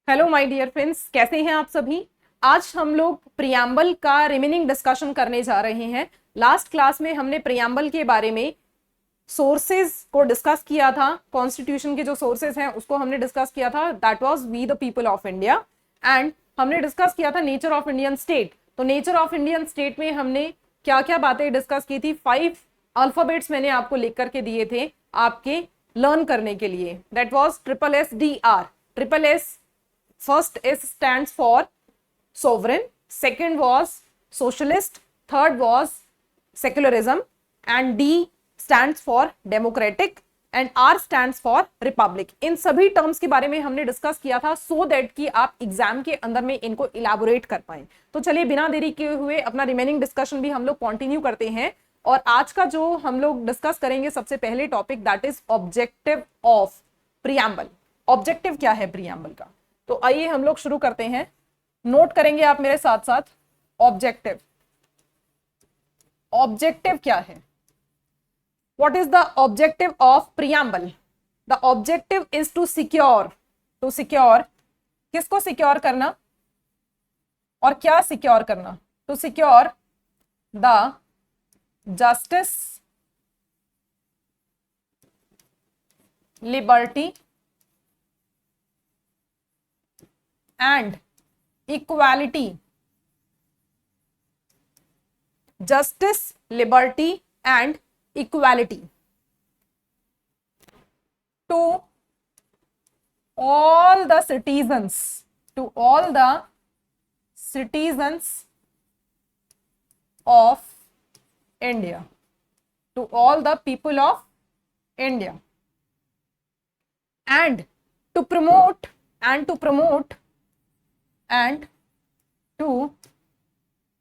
Hello my dear friends, कैसे हैं आप सभी। आज हम लोग प्रियम्बल का रिमेनिंग डिस्कशन करने जा रहे हैं। लास्ट क्लास में हमने प्रियम्बल के बारे में सोर्सेज को डिस्कस किया था। कॉन्स्टिट्यूशन के जो सोर्सेज हैं उसको हमने डिस्कस किया था। That was we the people of India. And हमने डिस्कस किया था नेचर ऑफ इंडियन स्टेट। तो नेचर ऑफ इंडियन स्टेट में हमने क्या क्या बातें डिस्कस की थी। 5 अल्फाबेट्स मैंने आपको लिख करके दिए थे आपके लर्न करने के लिए। That was SSSDR। Triple S, first S stands for sovereign, second was socialist, third was secularism, and D stands for democratic and R stands for republic। इन सभी टर्म्स के बारे में हमने डिस्कस किया था सो दैट कि आप एग्जाम के अंदर में इनको इलाबोरेट कर पाए। तो चलिए बिना देरी किए हुए अपना रिमेनिंग डिस्कशन भी हम लोग कंटिन्यू करते हैं। और आज का जो हम लोग डिस्कस करेंगे सबसे पहले topic that is objective of preamble. Objective क्या है प्रियम्बल का, तो आइए हम लोग शुरू करते हैं। नोट करेंगे आप मेरे साथ साथ। ऑब्जेक्टिव, ऑब्जेक्टिव क्या है? What is the objective of preamble? The objective is to secure. To secure, किसको सिक्योर करना और क्या सिक्योर करना? To secure the justice, liberty and equality, justice, liberty and equality to all the citizens, to all the citizens of India, to all the people of India, and to promote and to promote and to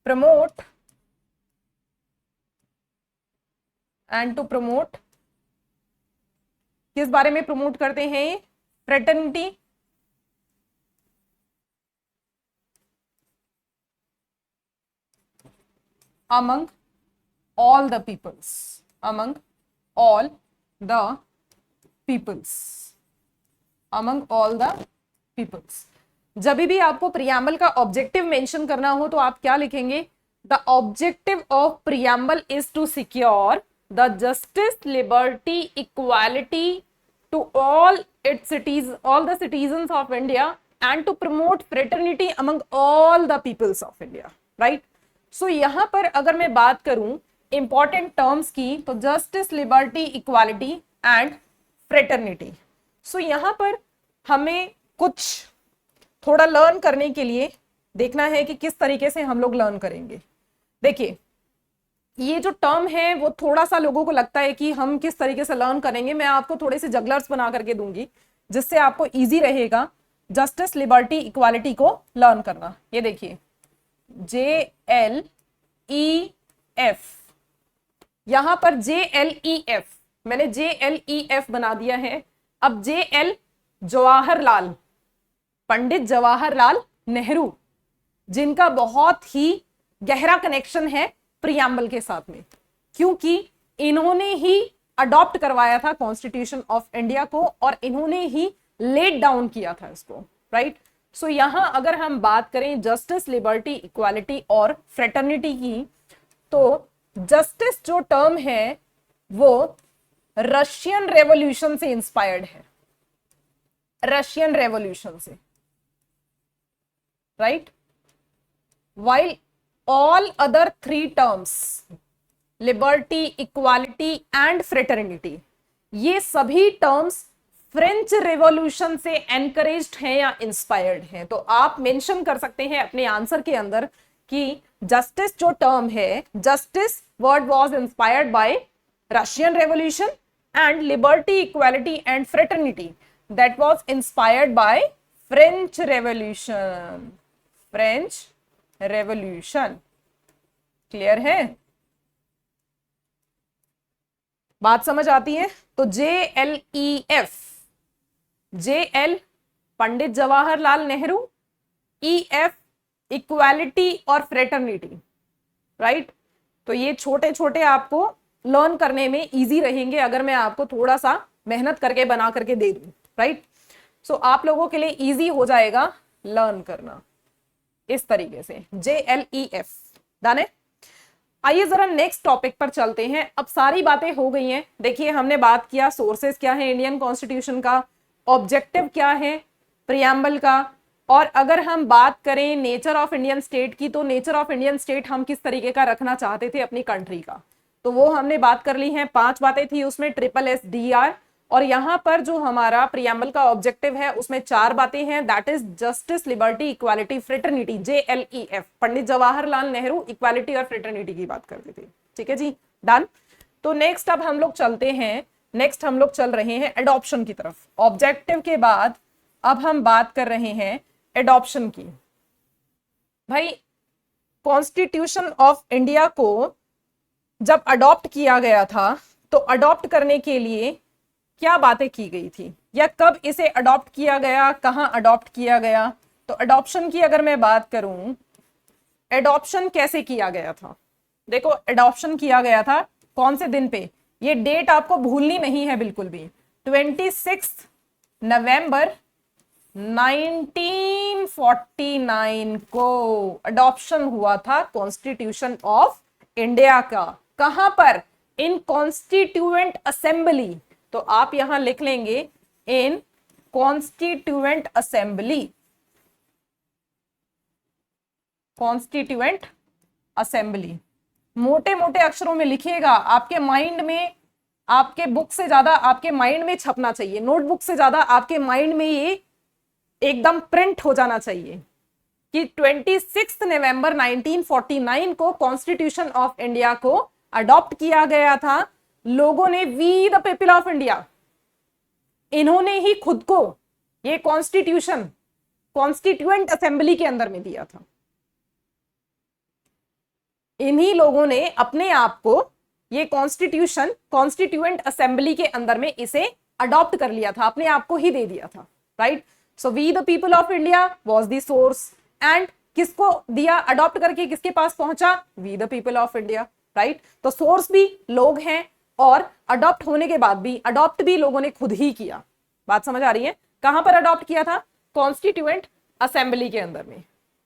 promote and to promote, किस बारे में promote करते हैं ये? Fraternity, among all the peoples, among all the peoples, among all the peoples। जब भी आपको preamble का ऑब्जेक्टिव मेंशन करना हो तो आप क्या लिखेंगे? The objective of preamble is to secure the justice, liberty, equality to all its cities, all the citizens of India and to promote fraternity among all the peoples of India. Right. So यहां पर अगर मैं बात करूं important terms की, तो justice, liberty, equality and fraternity. So यहां पर हमें कुछ थोड़ा लर्न करने के लिए देखना है कि किस तरीके से हम लोग लर्न करेंगे। देखिए, ये जो टर्म है वो थोड़ा सा लोगों को लगता है कि हम किस तरीके से लर्न करेंगे। मैं आपको थोड़े से जगलर्स बना करके दूंगी जिससे आपको इजी रहेगा जस्टिस, लिबर्टी, इक्वालिटी को लर्न करना। ये देखिए, JLEF, यहां पर JLEF, मैंने JLEF बना दिया है। अब JL जवाहरलाल, पंडित जवाहरलाल नेहरू, जिनका बहुत ही गहरा कनेक्शन है प्रियम्बल के साथ में, क्योंकि इन्होंने ही अडॉप्ट करवाया था कॉन्स्टिट्यूशन ऑफ इंडिया को और इन्होंने ही लेट डाउन किया था इसको। राइट। सो यहां अगर हम बात करें जस्टिस, लिबर्टी, इक्वालिटी और फ्रेटर्निटी की, तो जस्टिस जो टर्म है वो रशियन रेवोल्यूशन से इंस्पायर्ड है, रशियन रेवोल्यूशन से। right, while all other 3 terms, liberty, equality and fraternity, ये सभी टर्म्स फ्रेंच रेवोल्यूशन से एनकरेज्ड हैं या इंस्पायर्ड हैं। तो आप मेंशन कर सकते हैं अपने आंसर के अंदर कि जस्टिस जो टर्म है, justice word was inspired by Russian revolution and liberty, equality and fraternity that was inspired by French revolution, French revolution. Clear है? बात समझ आती है? तो JLEF, JL Pandit Jawaharlal Nehru, EF equality और फ्रेटर्निटी। राइट। तो ये छोटे छोटे आपको लर्न करने में इजी रहेंगे अगर मैं आपको थोड़ा सा मेहनत करके बना करके दे दूं। राइट। सो आप लोगों के लिए इजी हो जाएगा लर्न करना इस तरीके से। JLEF डन है। आइए जरा नेक्स्ट टॉपिक पर चलते हैं। अब सारी बातें हो गई हैं। देखिए हमने बात किया सोर्सेस क्या है इंडियन कॉन्स्टिट्यूशन का, ऑब्जेक्टिव क्या है प्रियम्बल का, और अगर हम बात करें नेचर ऑफ इंडियन स्टेट की, तो नेचर ऑफ इंडियन स्टेट हम किस तरीके का रखना चाहते थे अपनी कंट्री का, तो वो हमने बात कर ली है। 5 बातें थी उसमें, SSDR। और यहाँ पर जो हमारा प्रियम्बल का ऑब्जेक्टिव है उसमें 4 बातें हैं, that is justice, liberty, equality, fraternity, JLEF। Pandit Jawaharlal Nehru equality और फ्रेटर्निटी की बात करते थे। ठीक है जी, डन। तो नेक्स्ट अब हम लोग चलते हैं, नेक्स्ट हम लोग चल रहे हैं एडॉप्शन की तरफ। ऑब्जेक्टिव के बाद अब हम बात कर रहे हैं एडॉप्शन की। भाई कॉन्स्टिट्यूशन ऑफ इंडिया को जब अडॉप्ट किया गया था तो अडॉप्ट करने के लिए क्या बातें की गई थी, या कब इसे अडॉप्ट किया गया, कहां अडॉप्ट किया गया। तो अडॉप्शन की अगर मैं बात करूं, एडॉप्शन कैसे किया गया था, देखो एडॉप्शन किया गया था कौन से दिन पे, ये डेट आपको भूलनी नहीं है बिल्कुल भी। 26 नवंबर 1949 को अडॉप्शन हुआ था कॉन्स्टिट्यूशन ऑफ इंडिया का। कहां पर, इन कॉन्स्टिट्यूएंट असेंबली। तो आप यहां लिख लेंगे इन कॉन्स्टिट्यूएंट असेंबली, कॉन्स्टिट्यूएंट असेंबली मोटे मोटे अक्षरों में लिखिएगा, आपके माइंड में, आपके बुक से ज्यादा आपके माइंड में छपना चाहिए, नोटबुक से ज्यादा आपके माइंड में ये एकदम प्रिंट हो जाना चाहिए कि 26 नवंबर 1949 को कॉन्स्टिट्यूशन ऑफ इंडिया को अडॉप्ट किया गया था। लोगों ने, we the people of India, इन्होंने ही खुद को ये कॉन्स्टिट्यूशन कॉन्स्टिट्यूएंट असेंबली के अंदर में दिया था। इन्हीं लोगों ने अपने आप को ये कॉन्स्टिट्यूशन कॉन्स्टिट्यूएंट असेंबली के अंदर में इसे अडॉप्ट कर लिया था, अपने आप को ही दे दिया था, right. So we the people of India was the source, and किसको दिया अडॉप्ट करके, किसके पास पहुंचा, we the people of India, right. तो सोर्स भी लोग हैं और अडॉप्ट होने के बाद भी अडॉप्ट भी लोगों ने खुद ही किया। बात समझ आ रही है। कहां पर अडॉप्ट किया था, कॉन्स्टिट्यूएंट असेंबली के अंदर में,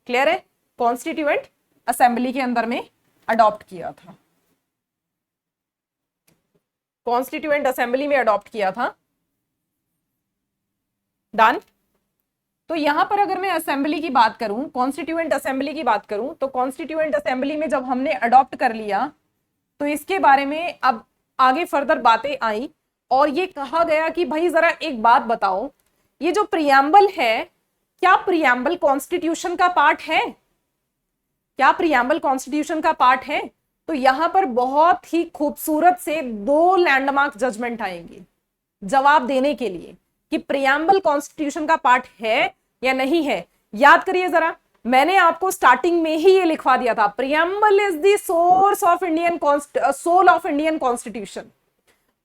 क्लियर है, कॉन्स्टिट्यूएंट असेंबली के अंदर में अडॉप्ट किया था, कॉन्स्टिट्यूएंट असेंबली में अडॉप्ट किया था, डन। तो यहां पर अगर मैं असेंबली की बात करूं, कॉन्स्टिट्यूएंट असेंबली की बात करूं, तो कॉन्स्टिट्यूएंट असेंबली में जब हमने अडॉप्ट कर लिया तो इसके बारे में अब आगे फर्दर बातें आई और ये कहा गया कि भाई जरा एक बात बताओ, ये जो प्रियम्बल है, क्या प्रियम्बल कॉन्स्टिट्यूशन का पार्ट है, क्या प्रियम्बल कॉन्स्टिट्यूशन का पार्ट है। तो यहां पर बहुत ही खूबसूरत से 2 लैंडमार्क जजमेंट आएंगे जवाब देने के लिए कि प्रियम्बल कॉन्स्टिट्यूशन का पार्ट है या नहीं है। याद करिए जरा, मैंने आपको स्टार्टिंग में ही ये लिखवा दिया था, preamble is the source of Indian soul of Indian constitution.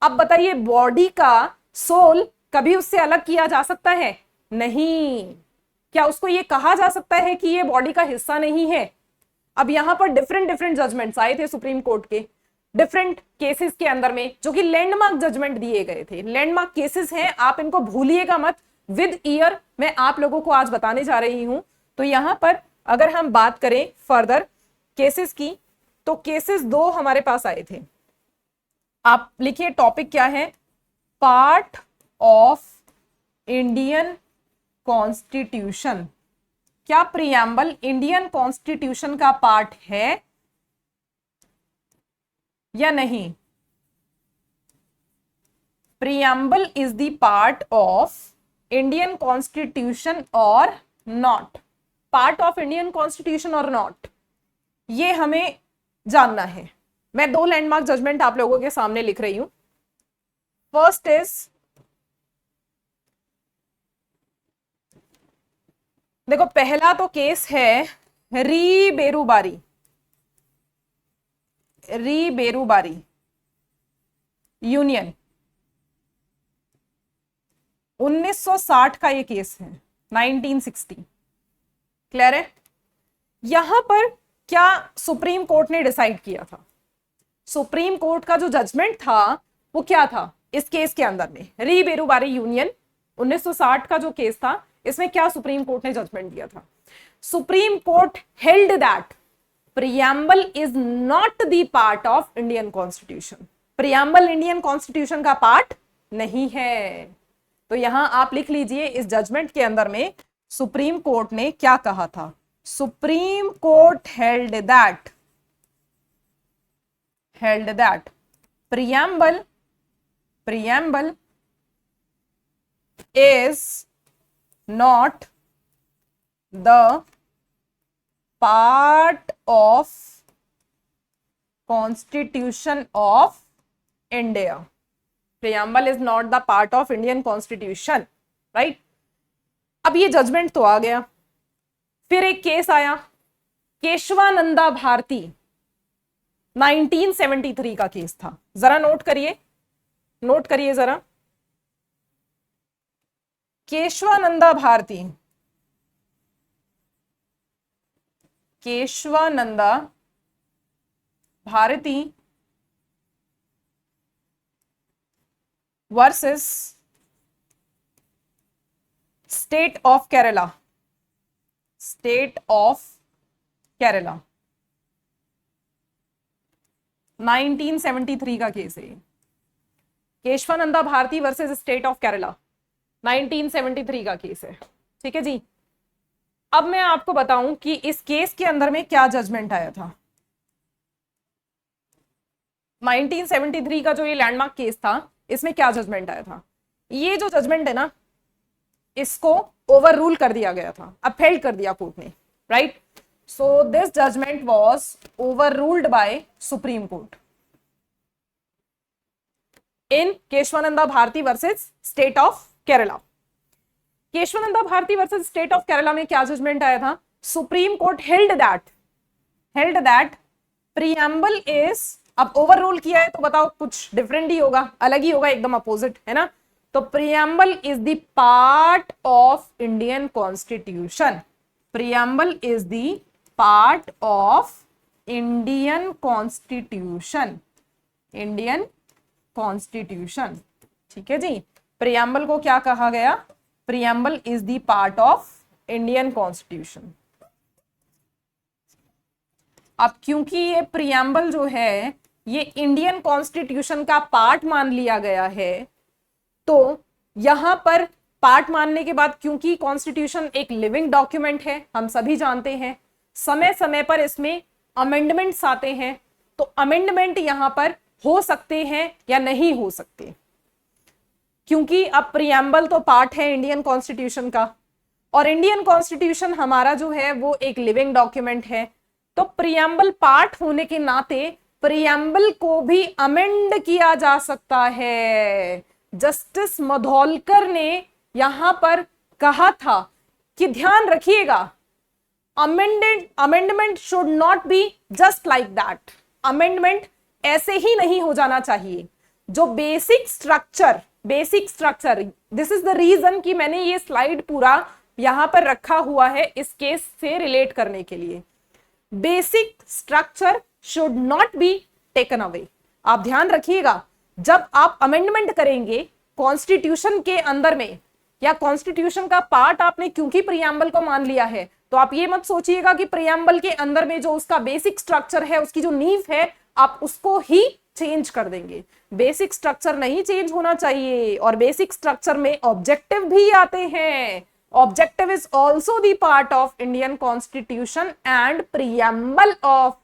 अब बताइए, बॉडी का सोल कभी उससे अलग किया जा सकता है, नहीं। क्या उसको ये कहा जा सकता है कि ये बॉडी का हिस्सा नहीं है। अब यहां पर डिफरेंट डिफरेंट जजमेंट्स आए थे सुप्रीम कोर्ट के डिफरेंट केसेस के अंदर में, जो कि लैंडमार्क जजमेंट दिए गए थे। लैंडमार्क केसेस हैं, आप इनको भूलिएगा मत, विद ईयर मैं आप लोगों को आज बताने जा रही हूं। तो यहां पर अगर हम बात करें फर्दर केसेस की, तो केसेस 2 हमारे पास आए थे। आप लिखिए टॉपिक क्या है, पार्ट ऑफ इंडियन कॉन्स्टिट्यूशन। क्या प्रियम्बल इंडियन कॉन्स्टिट्यूशन का पार्ट है या नहीं। Preamble is the part of Indian constitution or not, part of Indian constitution or not, ये हमें जानना है। मैं 2 लैंडमार्क जजमेंट आप लोगों के सामने लिख रही हूं। फर्स्ट इज, देखो पहला तो केस है री बेरूबारी यूनियन, 1960 का ये केस है, 1960, क्लियर है। यहां पर क्या सुप्रीम कोर्ट ने डिसाइड किया था, सुप्रीम कोर्ट का जो जजमेंट था वो क्या था इस केस के अंदर में, री बेरूबारी यूनियन 1960 का जो केस था, इसमें क्या सुप्रीम कोर्ट ने जजमेंट दिया था? Supreme court held that preamble is not the part of Indian constitution. Preamble Indian constitution का पार्ट नहीं है। तो यहां आप लिख लीजिए, इस जजमेंट के अंदर में सुप्रीम कोर्ट ने क्या कहा था? Supreme court held that preamble is not the part of Constitution of India. Preamble is not the part of Indian Constitution, right? अब ये जजमेंट तो आ गया, फिर एक केस आया, केशवानंदा भारती, 1973 का केस था। जरा नोट करिए जरा। Keshavananda Bharati versus state of Kerala. 1973 का केस है। Keshavananda Bharati versus state of Kerala, 1973 का केस है। ठीक है जी। अब मैं आपको बताऊं कि इस केस के अंदर में क्या जजमेंट आया था। 1973 का जो ये लैंडमार्क केस था, इसमें क्या जजमेंट आया था? ये जो जजमेंट है ना, इसको ओवर रूल कर दिया गया था, अपहेल्ड कर दिया कोर्ट ने, right? So this judgment was overruled by Supreme Court in Keshwananda Bharati versus State of Kerala. Keshavananda Bharati versus state of Kerala में क्या जजमेंट आया था? Supreme court held that preamble is, अब ओवर रूल किया है तो बताओ कुछ डिफरेंट ही होगा, अलग ही होगा, एकदम अपोजिट है ना। तो preamble is the part of Indian constitution. Preamble is the part of Indian constitution. ठीक है जी। प्रीएम्बल को क्या कहा गया? Preamble is the part of Indian constitution. अब क्योंकि ये प्रीएम्बल जो है ये इंडियन कॉन्स्टिट्यूशन का पार्ट मान लिया गया है, तो यहां पर पार्ट मानने के बाद, क्योंकि कॉन्स्टिट्यूशन एक लिविंग डॉक्यूमेंट है, हम सभी जानते हैं, समय समय पर इसमें अमेंडमेंट्स आते हैं, तो अमेंडमेंट यहां पर हो सकते हैं या नहीं हो सकते, क्योंकि अब प्रीएम्बल तो पार्ट है इंडियन कॉन्स्टिट्यूशन का, और इंडियन कॉन्स्टिट्यूशन हमारा जो है वो एक लिविंग डॉक्यूमेंट है। तो प्रीएम्बल पार्ट होने के नाते प्रीएम्बल को भी अमेंड किया जा सकता है। जस्टिस मधोलकर ने यहां पर कहा था कि ध्यान रखिएगा, amendment should not be just like that. Amendment ऐसे ही नहीं हो जाना चाहिए। जो basic structure, this is the reason कि मैंने ये स्लाइड पूरा यहां पर रखा हुआ है इस केस से रिलेट करने के लिए। Basic structure should not be taken away. आप ध्यान रखिएगा, जब आप अमेंडमेंट करेंगे कॉन्स्टिट्यूशन के अंदर में, या कॉन्स्टिट्यूशन का पार्ट आपने क्योंकि प्रीएम्बल को मान लिया है, तो आप ये मत सोचिएगा कि प्रीएम्बल के अंदर में जो उसका बेसिक स्ट्रक्चर है, उसकी जो नींव है, आप उसको ही चेंज कर देंगे। बेसिक स्ट्रक्चर नहीं चेंज होना चाहिए। और बेसिक स्ट्रक्चर में ऑब्जेक्टिव भी आते हैं। Objective is also the part of Indian constitution and preamble of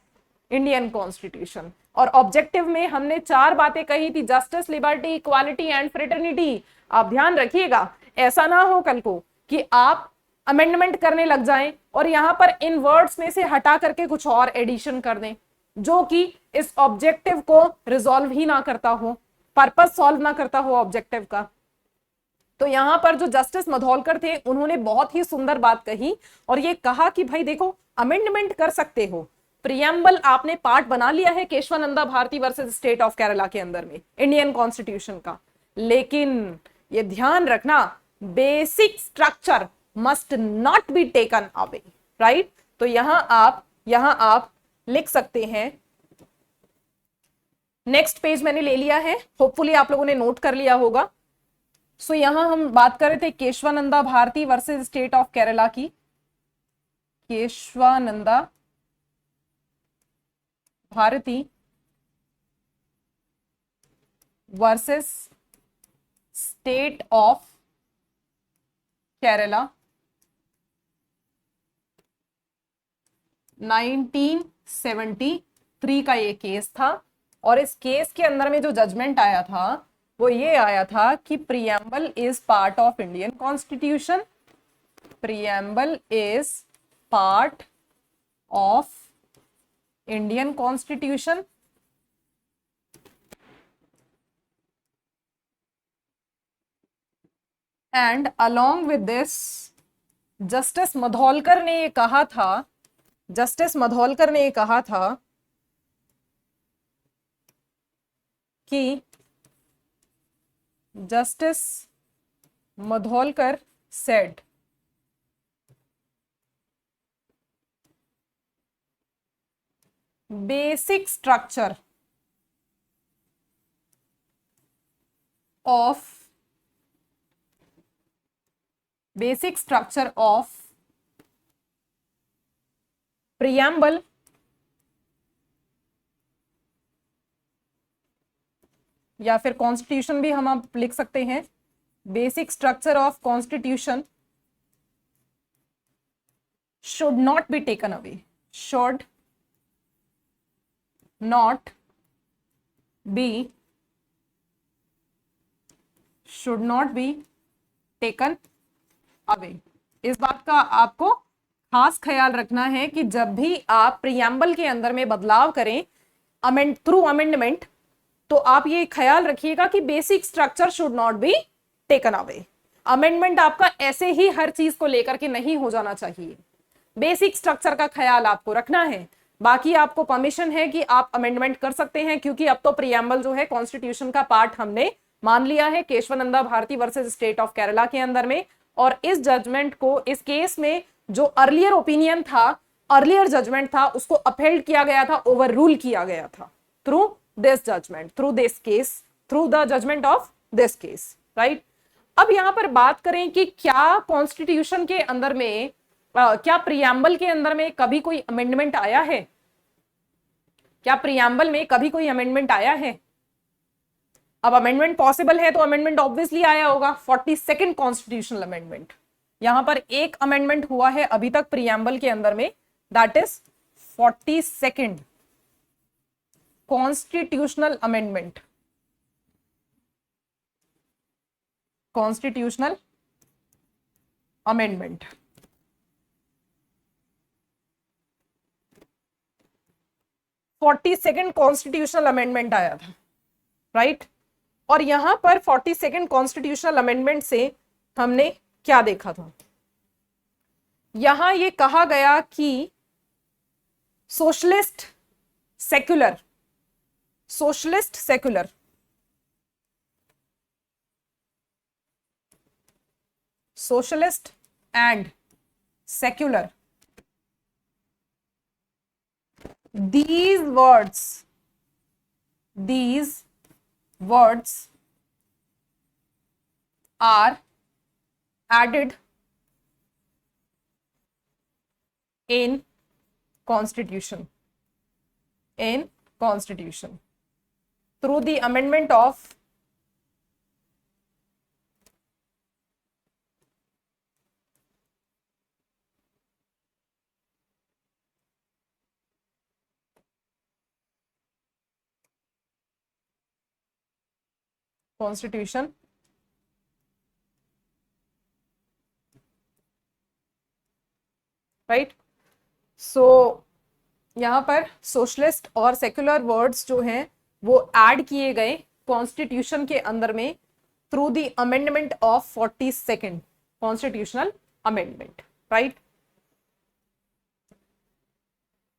Indian constitution. और ऑब्जेक्टिव में हमने 4 बातें कही थी, justice, liberty, equality and fraternity. आप ध्यान रखिएगा, ऐसा ना हो कल को कि आप अमेंडमेंट करने लग जाएं और यहां पर इन वर्ड्स में से हटा करके कुछ और एडिशन कर दें, जो कि इस ऑब्जेक्टिव को रिजॉल्व ही ना करता हो, पर्पस सॉल्व ना करता हो ऑब्जेक्टिव का। तो यहां पर जो जस्टिस मधोलकर थे, उन्होंने बहुत ही सुंदर बात कही और ये कहा कि भाई देखो, अमेंडमेंट कर सकते हो, प्रीएम्बल आपने पार्ट बना लिया है Keshavananda Bharati versus state of Kerala के अंदर में इंडियन कॉन्स्टिट्यूशन का, लेकिन ये ध्यान रखना, basic structure must not be taken away, right. तो यहां आप लिख सकते हैं, नेक्स्ट पेज मैंने ले लिया है, होपफुली आप लोगों ने नोट कर लिया होगा। सो यहां हम बात कर रहे थे Kesavananda Bharati versus state of Kerala की। Kesavananda Bharati versus state of Kerala 1973 का ये केस था। और इस केस के अंदर में जो जजमेंट आया था वो ये आया था कि preamble is part of Indian constitution. Preamble is part of Indian constitution and along with this justice Mudholkar ने ये कहा था, जस्टिस मधोलकर ने ये कहा था कि justice Mudholkar said basic structure of preamble या फिर कॉन्स्टिट्यूशन भी हम आप लिख सकते हैं। Basic structure of constitution should not be taken away, should not be taken away. इस बात का आपको खास ख्याल रखना है कि जब भी आप प्रियम्बल के अंदर में बदलाव करें थ्रू अमेंडमेंट, तो आप ये ख्याल रखिएगा कि basic structure should not be taken away. Amendment आपका ऐसे ही हर चीज को लेकर के नहीं हो जाना चाहिए, बेसिक स्ट्रक्चर का ख्याल आपको रखना है। बाकी आपको परमिशन है कि आप अमेंडमेंट कर सकते हैं, क्योंकि अब तो प्रियम्बल जो है कॉन्स्टिट्यूशन का पार्ट हमने मान लिया है Keshavananda Bharati versus state of Kerala के अंदर में। और इस जजमेंट को, इस केस में जो अर्लियर ओपिनियन था, अर्लियर जजमेंट था, उसको अपहेल्ड किया गया था, ओवर रूल किया गया था through this judgment, through this case, through the judgment of this case, right. अब यहां पर बात करें कि क्या कॉन्स्टिट्यूशन के अंदर में क्या प्रियम्बल के अंदर में कभी कोई अमेंडमेंट आया है? क्या प्रियम्बल में कभी कोई अमेंडमेंट आया है? अब अमेंडमेंट पॉसिबल है तो अमेंडमेंट ऑब्वियसली आया होगा, 42nd कॉन्स्टिट्यूशनल अमेंडमेंट। यहां पर एक अमेंडमेंट हुआ है अभी तक प्रियम्बल के अंदर में, that is 42nd constitutional amendment. Constitutional amendment 42nd constitutional amendment आया था, राइट। और यहां पर 42nd कॉन्स्टिट्यूशनल अमेंडमेंट से हमने क्या देखा था? यहां ये कहा गया कि socialist secular socialist and secular, these words are added in constitution through the amendment of constitution right. So यहां पर सोशलिस्ट और सेक्युलर वर्ड्स जो हैं वो ऐड किए गए कॉन्स्टिट्यूशन के अंदर में through the amendment of 42nd constitutional amendment, right.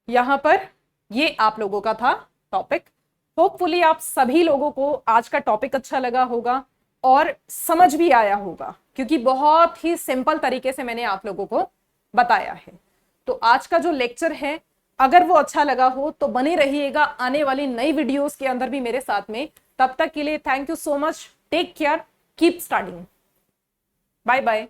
यहां पर ये आप लोगों का था टॉपिक। होपफुली आप सभी लोगों को आज का टॉपिक अच्छा लगा होगा और समझ भी आया होगा, क्योंकि बहुत ही सिंपल तरीके से मैंने आप लोगों को बताया है। तो आज का जो लेक्चर है, अगर वो अच्छा लगा हो तो बने रहिएगा आने वाली नई वीडियोस के अंदर भी मेरे साथ में। तब तक के लिए thank you so much, take care, keep studying. Bye bye.